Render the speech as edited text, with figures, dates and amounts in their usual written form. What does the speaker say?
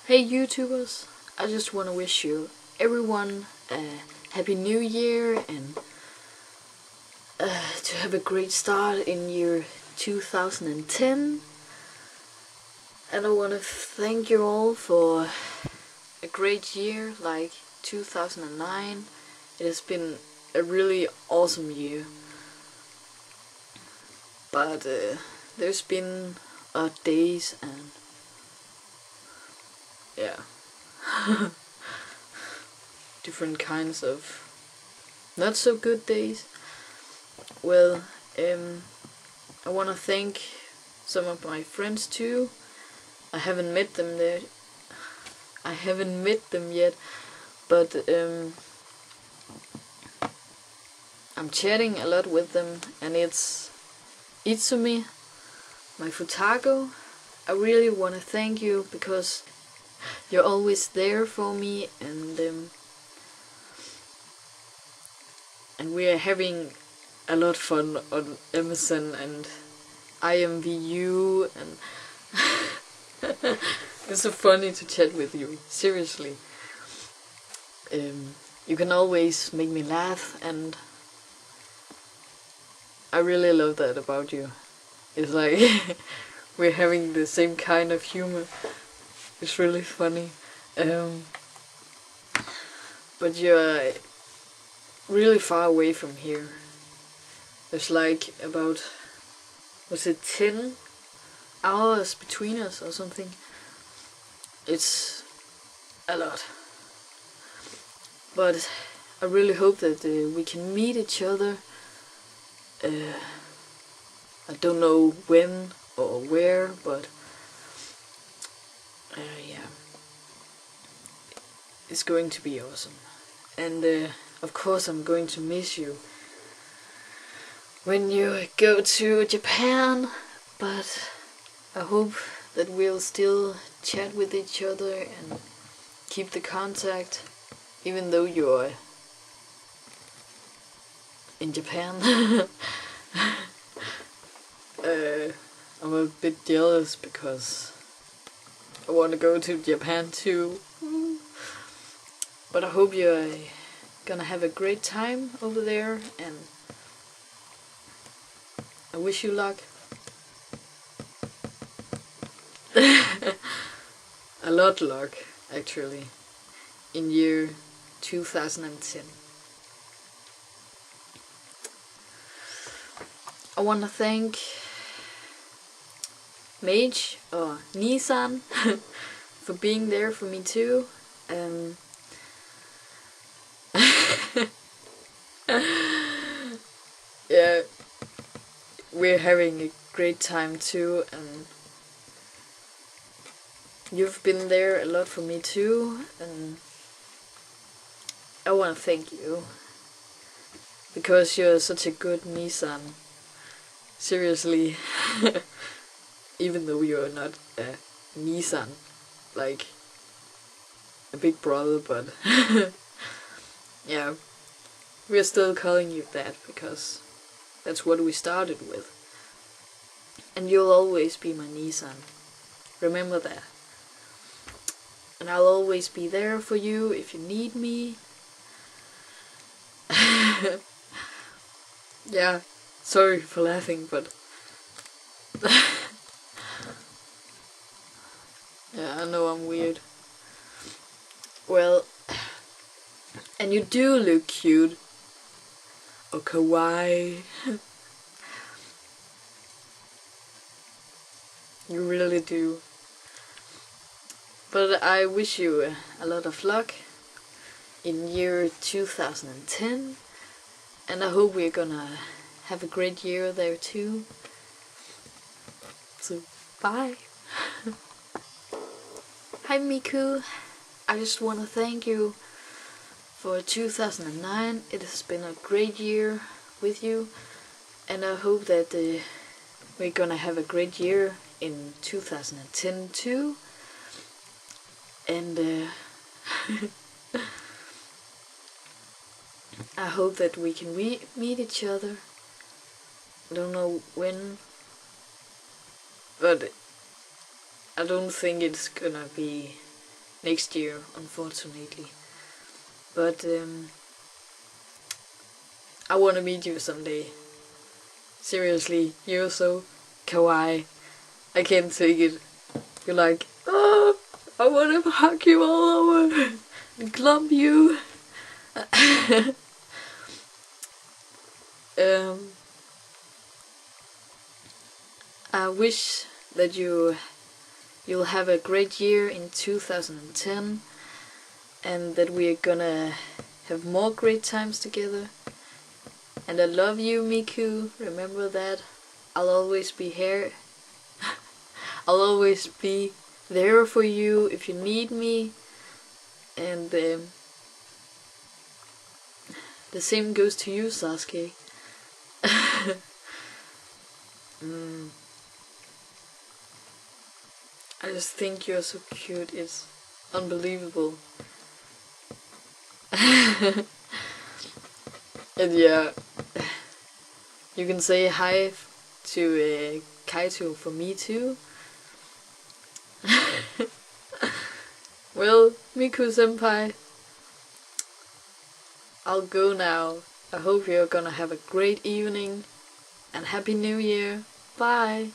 Hey YouTubers, I just want to wish you everyone a happy new year and to have a great start in year 2010. And I want to thank you all for a great year like 2009. It has been a really awesome year, but there's been odd days and yeah, different kinds of not so good days. Well, I want to thank some of my friends too. I haven't met them yet, but I'm chatting a lot with them, and it's Itsumi, my Futago. I really want to thank you because you're always there for me, and we are having a lot of fun on Amazon and IMVU, and it's so funny to chat with you, seriously. You can always make me laugh, and I really love that about you. It's like we're having the same kind of humor. It's really funny. But you're really far away from here. There's like about, was it 10 hours between us or something? It's a lot. But I really hope that we can meet each other. I don't know when or where, but yeah, it's going to be awesome. And of course I'm going to miss you when you go to Japan, but I hope that we'll still chat with each other and keep the contact, even though you're in Japan. I'm a bit jealous because I want to go to Japan too. But I hope you're gonna have a great time over there, and I wish you luck. A lot luck, actually, in year 2010. I want to thank Mage, or Nissan, for being there for me too. Yeah, we're having a great time too, and you've been there a lot for me too, and I want to thank you because you're such a good Nissan. Seriously. Even though you're not a Nissan, like a big brother, but yeah, we're still calling you that because that's what we started with. And you'll always be my Nissan. Remember that. And I'll always be there for you if you need me. Yeah, sorry for laughing, but yeah, I know I'm weird. Well, and you do look cute. Or kawaii. You really do. But I wish you a lot of luck in year 2010. And I hope we're gonna have a great year there too. So, bye. Hi Miku. I just want to thank you for 2009. It has been a great year with you. And I hope that we're gonna have a great year in 2010 too. And I hope that we can meet each other. I don't know when, but I don't think it's gonna be next year, unfortunately. But I want to meet you someday. Seriously, you're so kawaii. I can't take it. You're like, oh, I want to hug you all over and clump you. I wish that you'll have a great year in 2010, and that we're gonna have more great times together. And I love you, Miku. Remember that. I'll always be here. I'll always be there for you if you need me. And the same goes to you, Sasuke. I just think you're so cute. It's unbelievable. And yeah, you can say hi to Kaito for me too. Well, Miku senpai, I'll go now. I hope you're gonna have a great evening, and Happy New Year. Bye.